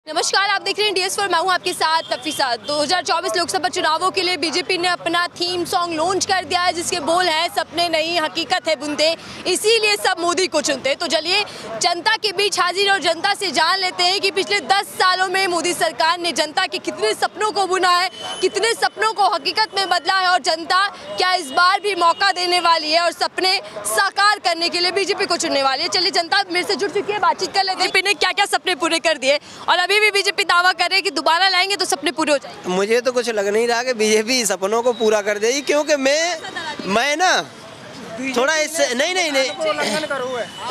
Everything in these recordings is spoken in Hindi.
नमस्कार, आप देख रहे हैं DS4। मैं हूं आपके साथ तफीसा। 2024 लोकसभा चुनावों के लिए बीजेपी ने अपना थीम सॉन्ग लॉन्च कर दिया है, जिसके बोल हैं सपने नहीं हकीकत है बुनते, इसीलिए सब मोदी को चुनते। तो चलिए जनता के बीच हाजिर और जनता से जान लेते हैं कि पिछले 10 सालों में मोदी सरकार ने जनता के कितने सपनों को बुना है, कितने सपनों को हकीकत में बदला है, और जनता क्या इस बार भी मौका देने वाली है और सपने साकार करने के लिए बीजेपी को चुनने वाली है। चलिए, जनता मेरे से जुड़ चुकी है, बातचीत कर लेते हैं। बीजेपी ने क्या क्या सपने पूरे कर दिए और अभी भी बीजेपी दावा कर रहे हैं कि दोबारा लाएंगे तो सपने पूरे हो जाएंगे। मुझे तो कुछ लग नहीं रहा कि बीजेपी सपनों को पूरा कर देगी, क्योंकि मैं ना थोड़ा इस नहीं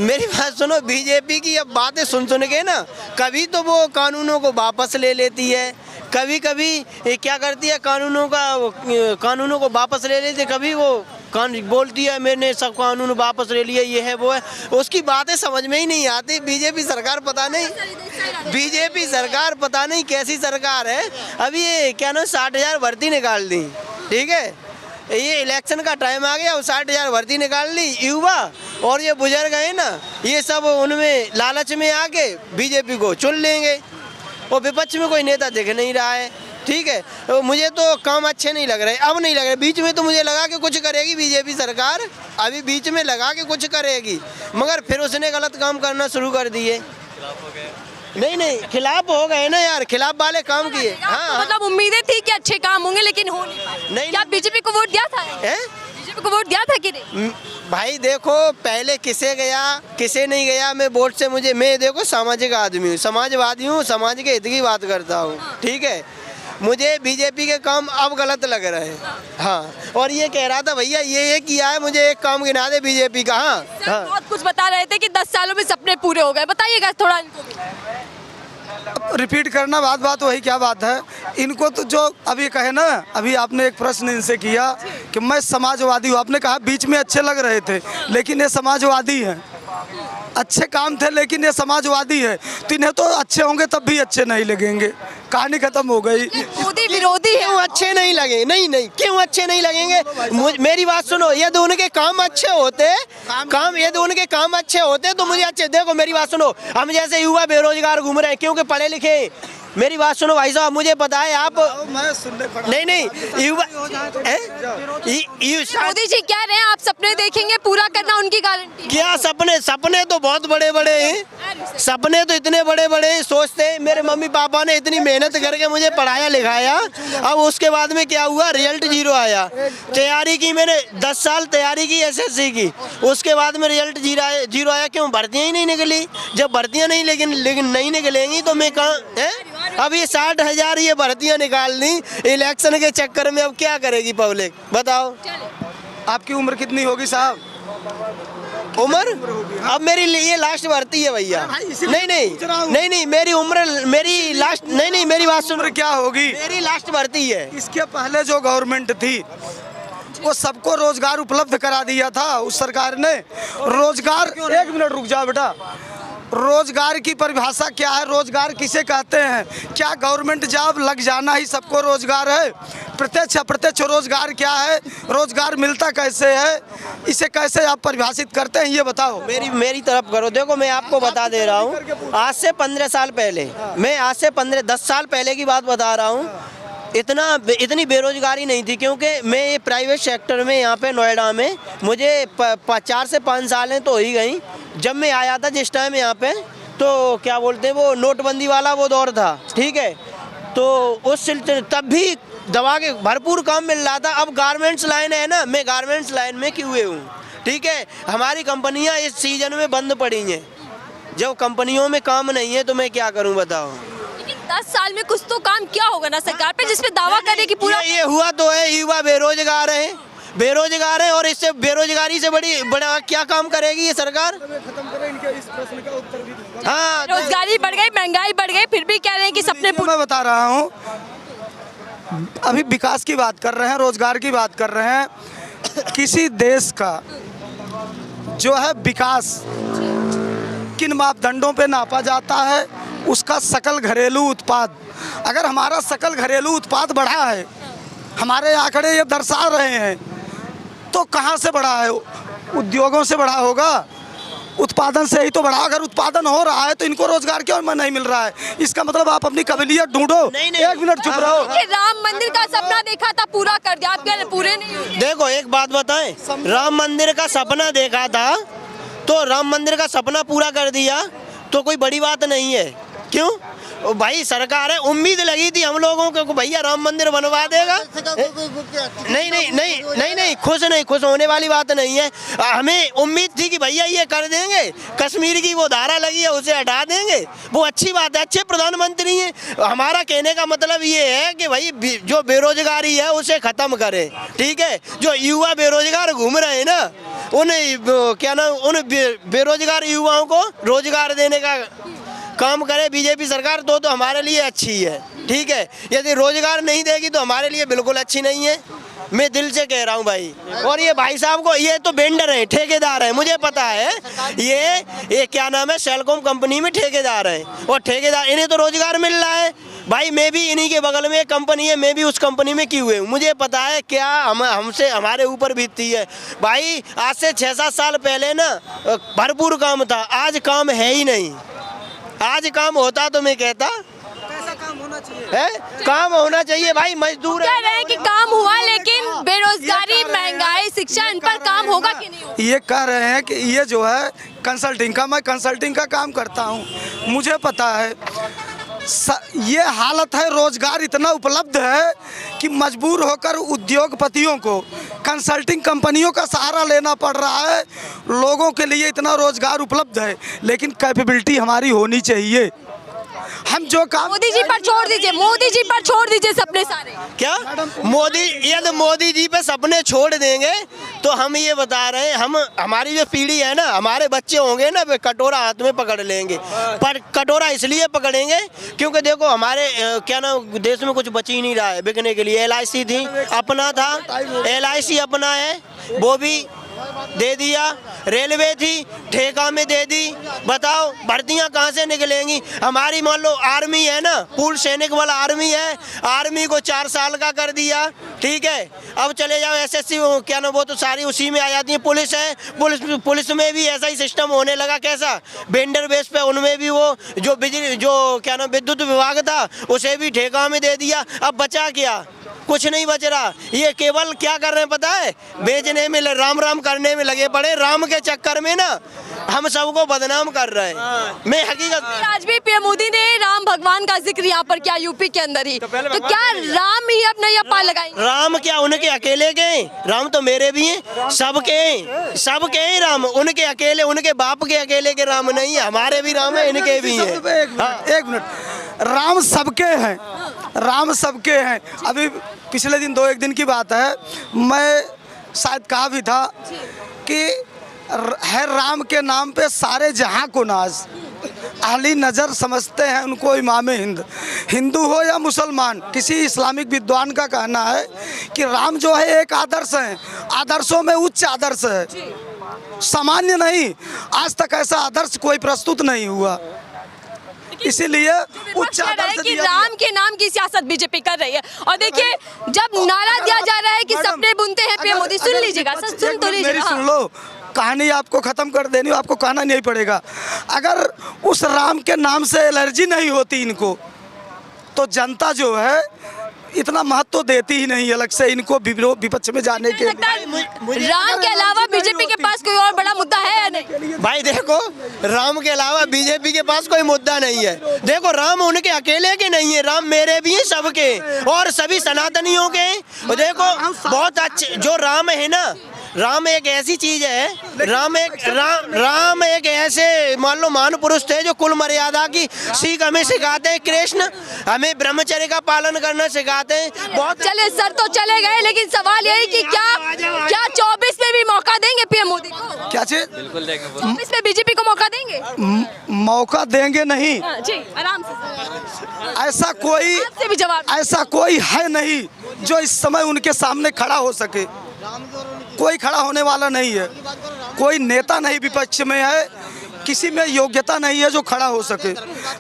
मेरी बात सुनो। बीजेपी की अब बातें सुन के ना, कभी तो वो कानूनों को वापस ले लेती है, कभी क्या करती है, कानूनों को वापस ले लेती है, कभी वो बोलती है मैंने सब कानून वापस ले लिया, ये है वो है। उसकी बातें समझ में ही नहीं आती। बीजेपी सरकार पता नहीं कैसी सरकार है। अभी ये क्या ना 60,000 भर्ती निकाल दी, ठीक है, ये इलेक्शन का टाइम आ गया, 60,000 भर्ती निकाल ली। युवा और ये बुजुर्ग है ना, ये सब उनमें लालच में आके बीजेपी को चुन लेंगे, और विपक्ष में कोई नेता दिख नहीं रहा है, ठीक है। तो मुझे तो काम अच्छे नहीं लग रहे, अब नहीं लग रहे। बीच में तो मुझे लगा कि कुछ करेगी बीजेपी सरकार, अभी बीच में लगा कि कुछ करेगी, मगर फिर उसने गलत काम करना शुरू कर दिए। नहीं खिलाफ हो गए ना यार, खिलाफ वाले काम किए। हाँ, मतलब उम्मीदें थी कि अच्छे काम होंगे, लेकिन हो नहीं पाए। नहीं, क्या बीजेपी को वोट दिया था? बीजेपी को वोट दिया था कि नहीं? भाई देखो, पहले किसे गया किसे नहीं गया, मैं वोट से मैं देखो सामाजिक आदमी हूँ, समाजवादी हूँ, समाज के हित की बात करता हूँ, ठीक है। मुझे बीजेपी के काम अब गलत लग रहे हैं। हाँ, और ये कह रहा था भैया ये किया है, मुझे एक काम गिना दे बीजेपी का। हाँ, बहुत कुछ बता रहे थे कि 10 सालों में सपने पूरे हो गए, बताइएगा थोड़ा इनको भी। रिपीट करना बात वही क्या बात है। इनको तो जो अभी कहे ना, अभी आपने एक प्रश्न इनसे किया कि मैं समाजवादी हूँ, आपने कहा बीच में अच्छे लग रहे थे, लेकिन ये समाजवादी हैं। अच्छे काम थे लेकिन ये समाजवादी है, तो इन्हें तो अच्छे होंगे तब भी अच्छे नहीं लगेंगे। कहानी खत्म हो गई। मोदी विरोधी है, क्यों अच्छे नहीं लगे? नहीं क्यों अच्छे नहीं लगेंगे? मेरी बात सुनो, यदि उनके काम अच्छे होते तो मुझे अच्छे। देखो मेरी बात सुनो, हम जैसे युवा बेरोजगार घूम रहे हैं क्योंकि पढ़े लिखे। मेरी बात सुनो भाई साहब, मुझे पता है आप नहीं युवा मोदी जी कह रहे हैं आप सपने देखेंगे, पूरा करना उनकी गारंटी। क्या सपने तो बहुत बड़े हैं, सपने तो इतने बड़े सोचते हैं। मेरे मम्मी पापा ने इतनी मेहनत करके मुझे पढ़ाया लिखाया, अब उसके बाद में क्या हुआ, रिजल्ट 0 आया। तैयारी की मैंने 10 साल तैयारी की, SSC की, उसके बाद में रिजल्ट 0 आया। क्यों? भर्तियाँ ही नहीं निकली। जब भर्तियाँ नहीं लेकिन नहीं निकलेंगी तो मैं कहाँ है। अब ये 60,000 ये भर्तियाँ निकाल दी इलेक्शन के चक्कर में, अब क्या करेगी पब्लिक बताओ। आपकी उम्र कितनी होगी साहब? उम्र अब मेरी ये लास्ट भर्ती है भैया। नहीं मेरी उम्र मेरी बात सुन। क्या होगी? मेरी लास्ट भर्ती है। इसके पहले जो गवर्नमेंट थी वो सबको रोजगार उपलब्ध करा दिया था उस सरकार ने। रोजगार, एक मिनट रुक जाओ बेटा। रोजगार की परिभाषा क्या है? रोजगार किसे कहते हैं? क्या गवर्नमेंट जॉब लग जाना ही सबको रोजगार है? प्रत्यक्ष अप्रत्यक्ष रोजगार क्या है? रोजगार मिलता कैसे है? इसे कैसे आप परिभाषित करते हैं, ये बताओ। मेरी तरफ करो। देखो मैं आपको बता दे रहा हूँ, आज से 15 साल पहले, मैं आज से 10 साल पहले की बात बता रहा हूँ, इतनी बेरोजगारी नहीं थी। क्योंकि मैं ये प्राइवेट सेक्टर में यहाँ पे नोएडा में, मुझे 4 से 5 सालें तो हो ही गई। जब मैं आया था जिस टाइम यहाँ पे, तो क्या बोलते हैं, वो नोटबंदी वाला वो दौर था, ठीक है। तो उस तब भी दवा के भरपूर काम मिल रहा था। अब गारमेंट्स लाइन है ना, मैं गारमेंट्स लाइन में क्यों हूँ, ठीक है। हमारी कंपनियाँ इस सीजन में बंद पड़ी हैं। जब कंपनियों में काम नहीं है तो मैं क्या करूँ बताओ। 10 साल में कुछ तो काम किया होगा ना सरकार पे, जिसपे दावा करे कि पूरा ये हुआ तो है। युवा बेरोजगार है और इससे बेरोजगारी से बड़ा क्या काम करेगी ये सरकार? हाँ, रोजगारी बढ़ गई, महंगाई बढ़ गई, फिर भी कह रहे हैं कि सपने पूरे। मैं बता रहा हूँ, अभी विकास की बात कर रहे हैं, रोजगार की बात कर रहे हैं। किसी देश का जो है विकास किन मापदंडों पे नापा जाता है? उसका सकल घरेलू उत्पाद। अगर हमारा सकल घरेलू उत्पाद बढ़ा है, हमारे आंकड़े ये दर्शा रहे हैं, तो कहाँ से बढ़ा है? उद्योगों से बढ़ा होगा, उत्पादन से ही तो बढ़ा। अगर उत्पादन हो रहा है तो इनको रोजगार क्यों नहीं मिल रहा है? इसका मतलब आप अपनी काबिलियत ढूंढो। एक मिनट चुप रहो। ये राम मंदिर का सपना देखा था, पूरा कर दिया, आप कह रहे पूरे नहीं हुए। देखो एक बात बताएं, राम मंदिर का सपना देखा था तो राम मंदिर का सपना पूरा कर दिया तो कोई बड़ी बात नहीं है। क्यों भाई, सरकार है, उम्मीद लगी थी हम लोगों को भैया राम मंदिर बनवा देगा। नहीं नहीं नहीं नहीं नहीं खुश होने वाली बात नहीं है। हमें उम्मीद थी कि भैया ये कर देंगे, कश्मीर की वो धारा लगी है उसे हटा देंगे, वो अच्छी बात है, अच्छे प्रधानमंत्री हैं। हमारा कहने का मतलब ये है कि भाई जो बेरोजगारी है उसे खत्म करें, ठीक है। जो युवा बेरोजगार घूम रहे हैं ना, उन्हें क्या नाम, उन बेरोजगार युवाओं को रोजगार देने का काम करे बीजेपी सरकार तो हमारे लिए अच्छी है, ठीक है। यदि रोजगार नहीं देगी तो हमारे लिए बिल्कुल अच्छी नहीं है, मैं दिल से कह रहा हूँ भाई। और ये भाई साहब को, ये तो वेंडर हैं, ठेकेदार हैं, मुझे पता है। ये क्या नाम है, सेलकॉम कंपनी में ठेकेदार हैं और ठेकेदार, इन्हें तो रोजगार मिल रहा है भाई। मैं भी इन्हीं के बगल में एक कंपनी है, मैं भी उस कंपनी में क्यों हूँ, मुझे पता है क्या हमसे हमारे ऊपर बीतती है भाई। आज से 6-7 साल पहले ना भरपूर काम था, आज काम है ही नहीं। आज काम होता तो मैं कहता कैसा काम होना चाहिए है, काम होना चाहिए भाई। मजदूर कह रहे हैं कि काम हुआ, लेकिन बेरोजगारी, महंगाई, शिक्षा, इन पर काम होगा कि नहीं होगा? ये कह रहे हैं कि ये जो है कंसल्टिंग का, मैं कंसल्टिंग का काम करता हूँ, मुझे पता है। ये हालत है, रोजगार इतना उपलब्ध है कि मजबूर होकर उद्योगपतियों को कंसल्टिंग कंपनियों का सहारा लेना पड़ रहा है। लोगों के लिए इतना रोजगार उपलब्ध है, लेकिन कैपेबिलिटी हमारी होनी चाहिए। हम जो काम, मोदी जी पर छोड़ दीजिए, मोदी जी पर छोड़ दीजिए सपने सारे। क्या मोदी, यदि मोदी जी पे सपने छोड़ देंगे तो हम ये बता रहे हैं, हम हमारी जो पीढ़ी है ना, हमारे बच्चे होंगे ना, वे कटोरा हाथ में पकड़ लेंगे। पर कटोरा इसलिए पकड़ेंगे क्योंकि देखो हमारे क्या ना देश में कुछ बच ही नहीं रहा है बिकने के लिए। LIC थी, अपना था, LIC अपना है, वो भी दे दिया। रेलवे थी, ठेका में दे दी। बताओ भर्तियां कहाँ से निकलेंगी? हमारी मान लो आर्मी है ना, पूर्ण सैनिक वाला आर्मी है, आर्मी को 4 साल का कर दिया, ठीक है। अब चले जाओ SSC क्या ना, वो तो सारी उसी में आ जाती है। पुलिस है, पुलिस में भी ऐसा ही सिस्टम होने लगा। कैसा? वेंडर बेस पे, उनमें भी वो जो बिजली, जो क्या ना विद्युत विभाग था, उसे भी ठेका में दे दिया। अब बचा क्या? कुछ नहीं बच रहा। ये केवल क्या कर रहे हैं पता है? बेचने में, राम राम करने में लगे पड़े। राम के चक्कर में ना हम सबको बदनाम कर रहे हैं। मैं हकीकत, आज भी पीएम मोदी ने राम भगवान का जिक्र यहाँ पर किया, यूपी के अंदर ही। तो क्या राम ही अपना यह पार लगाएंगे? राम क्या उनके अकेले के हैं? राम तो मेरे भी हैं, सबके हैं, सबके हैं राम। उनके अकेले, उनके बाप के अकेले के राम नहीं है, हमारे भी राम है, इनके भी हैं। एक मिनट, राम सबके हैं, राम सबके हैं। अभी पिछले दिन 2-1 दिन की बात है, मैं शायद कहा भी था कि है राम के नाम पे सारे जहां को नाज। अहली नज़र समझते हैं उनको इमाम हिंद। हिंदू हो या मुसलमान, किसी इस्लामिक विद्वान का कहना है कि राम जो है एक आदर्श है, आदर्शों में उच्च आदर्श है, सामान्य नहीं। आज तक ऐसा आदर्श कोई प्रस्तुत नहीं हुआ, इसीलिए उच्च आदर्श कि राम के नाम की सियासत बीजेपी कर रही है। और देखिए, जब नारा दिया जा रहा है कि सपने बुनते हैं पीएम मोदी, सुन लीजिएगा, सुन तो लीजिएगा। सुन लो, कहानी आपको खत्म कर देनी, आपको कहना नहीं पड़ेगा। अगर उस राम के नाम से एलर्जी नहीं होती इनको, तो जनता जो है इतना महत्व देती ही नहीं अलग से इनको विपक्ष में जाने के। राम के अलावा बीजेपी के पास कोई और बड़ा मुद्दा है या नहीं? भाई देखो, राम के अलावा बीजेपी के पास कोई मुद्दा नहीं है। देखो, राम उनके अकेले के नहीं है, राम मेरे भी हैं, सबके, और सभी सनातनियों के। देखो बहुत अच्छे जो राम है ना, राम एक ऐसी चीज है, राम एक ऐसे मान लो महान पुरुष थे जो कुल मर्यादा की सीख हमें सिखाते हैं। कृष्ण हमें ब्रह्मचर्य का पालन करना सिखाते हैं। बहुत चले सर तो चले गए, लेकिन सवाल यही कि क्या 24 में भी मौका देंगे पीएम मोदी को? क्या चीज? बिल्कुल देंगे। 24 में बीजेपी को मौका देंगे? मौका देंगे नहीं जी, आराम से। ऐसा कोई, आपसे भी जवाब, ऐसा कोई है नहीं जो इस समय उनके सामने खड़ा हो सके। कोई खड़ा होने वाला नहीं है, कोई नेता नहीं विपक्ष में है, किसी में योग्यता नहीं है जो खड़ा हो सके।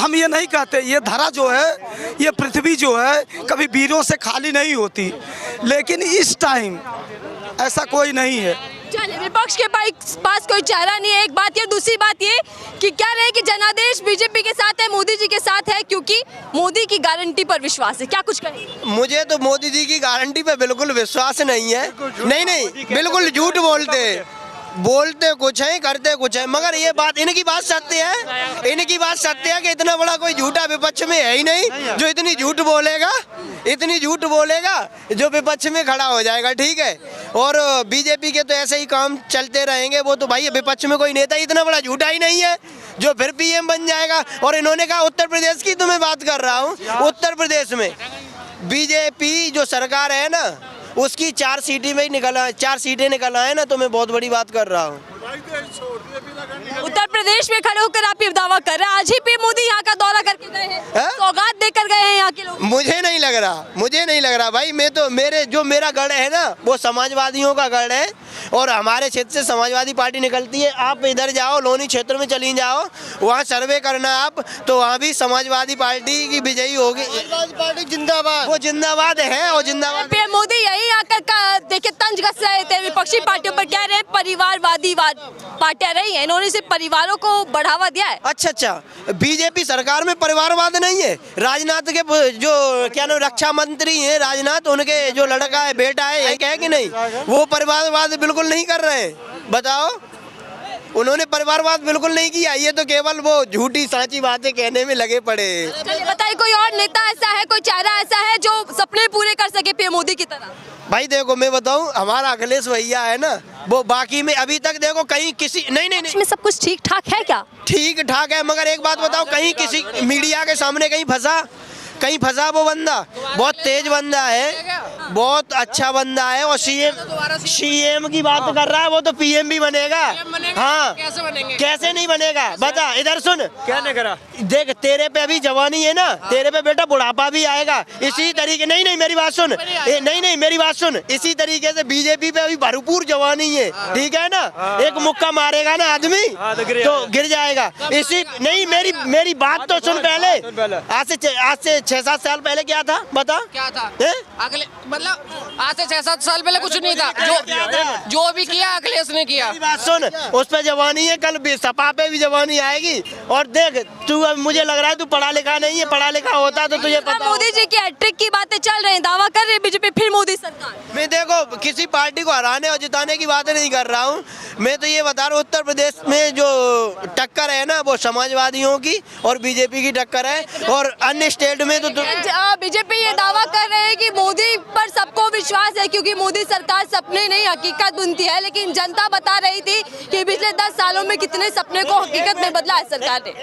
हम ये नहीं कहते, ये धरा जो है, ये पृथ्वी जो है कभी वीरों से खाली नहीं होती, लेकिन इस टाइम ऐसा कोई नहीं है। चलिए, विपक्ष के पास कोई चारा नहीं है, एक बात ये। दूसरी बात ये कि क्या रहे कि जनादेश बीजेपी के साथ है, मोदी जी के साथ है, क्योंकि मोदी की गारंटी पर विश्वास है। क्या कुछ कहें? मुझे तो मोदी जी की गारंटी पे बिल्कुल विश्वास नहीं है। नहीं, बिल्कुल झूठ बोलते कुछ है, करते कुछ है। मगर ये बात, इनकी बात सत्य है कि इतना बड़ा कोई झूठा विपक्ष में है ही नहीं जो इतनी झूठ बोलेगा जो विपक्ष में खड़ा हो जाएगा, ठीक है। और बीजेपी के तो ऐसे ही काम चलते रहेंगे। वो तो भाई विपक्ष में कोई नेता इतना बड़ा झूठा ही नहीं है जो फिर पीएम बन जाएगा। और इन्होंने कहा, उत्तर प्रदेश की तो मैं बात कर रहा हूँ, उत्तर प्रदेश में बीजेपी जो सरकार है ना, उसकी 4 सीटें निकल आए ना, तो मैं बहुत बड़ी बात कर रहा हूँ। उत्तर प्रदेश में खड़े होकर आप ये दावा कर रहे हैं। आज ही पीएम मोदी यहाँ का दौरा करके गए हैं, सौगात देकर गए हैं यहाँ के लोग। मुझे नहीं लग रहा भाई। मेरा गढ़ है ना, वो समाजवादियों का गढ़ है। और हमारे क्षेत्र से समाजवादी पार्टी निकलती है। आप इधर जाओ, लोनी क्षेत्र में चली जाओ, वहाँ सर्वे करना आप, तो वहाँ भी समाजवादी पार्टी की विजयी होगी। समाजवादी पार्टी जिंदाबाद, वो जिंदाबाद है। और जिंदाबाद पीएम मोदी यही आकर देखिए तंज कस रहे थे विपक्षी पार्टियों पर, कह रहे हैं परिवारवादी पार्टियां रही हैं, इन्होंने सिर्फ परिवारों को बढ़ावा दिया है। अच्छा, बीजेपी सरकार में परिवारवाद नहीं है। राजनाथ के जो क्या नाम, रक्षा मंत्री हैं राजनाथ, उनके जो लड़का है, बेटा है, यही कहे कि नहीं, वो परिवारवाद बिल्कुल नहीं कर रहे हैं। बताओ, उन्होंने परिवारवाद बिल्कुल नहीं किया। ये तो केवल वो झूठी सांची बातें कहने में लगे पड़े। बताइए, कोई और नेता ऐसा है, कोई चेहरा ऐसा है जो सपने पूरे कर सके पीएम मोदी की तरह? भाई देखो, मैं बताऊं, हमारा अखिलेश भैया है ना, वो बाकी में अभी तक देखो कहीं किसी नहीं इसमें सब कुछ ठीक ठाक है क्या? ठीक ठाक है, मगर एक बात बताओ, कहीं किसी मीडिया के सामने कहीं फंसा वो बंदा? बहुत तेज बंदा है, बहुत अच्छा बंदा है। और सीएम की बात कर रहा है, वो तो पीएम भी बनेगा। हाँ, कैसे नहीं बनेगा? बता, इधर सुन, क्या नहीं करा। देख, तेरे पे अभी जवानी है ना, तेरे पे बेटा बुढ़ापा भी आएगा। इसी तरीके नहीं, मेरी बात सुन, मेरी बात सुन। इसी तरीके से बीजेपी पे अभी भरपूर जवानी है, ठीक है ना। एक मुक्का मारेगा ना आदमी तो गिर जाएगा। इसी नहीं, मेरी बात तो सुन पहले। आज से 6-7 साल पहले क्या था, बता? क्या था? अगले मतलब आज से 6-7 साल पहले कुछ नहीं था। जो भी किया अखिलेश ने किया। बात सुन, उस पे जवानी है, कल सपा पे भी जवानी आएगी। और देख, तू अब मुझे लग रहा है तू पढ़ा लिखा नहीं है, पढ़ा लिखा होता तो तुझे पता। मोदी जी की हैट्रिक की बातें चल रही हैं, दावा कर रही है बीजेपी फिर मोदी सरकार। मैं देखो किसी पार्टी को हराने और जिताने की बातें नहीं कर रहा हूँ। मैं तो ये बता रहा हूँ, उत्तर प्रदेश में जो टक्कर है ना, वो समाजवादियों की और बीजेपी की टक्कर है। और अन्य स्टेट में तो बीजेपी ये दावा कर रहे हैं कि मोदी पर सबको विश्वास है, क्योंकि मोदी सरकार सपने नहीं हकीकत बुनती है। लेकिन जनता बता रही थी कि पिछले 10 सालों में कितने सपने को हकीकत में बदला है सरकार ने।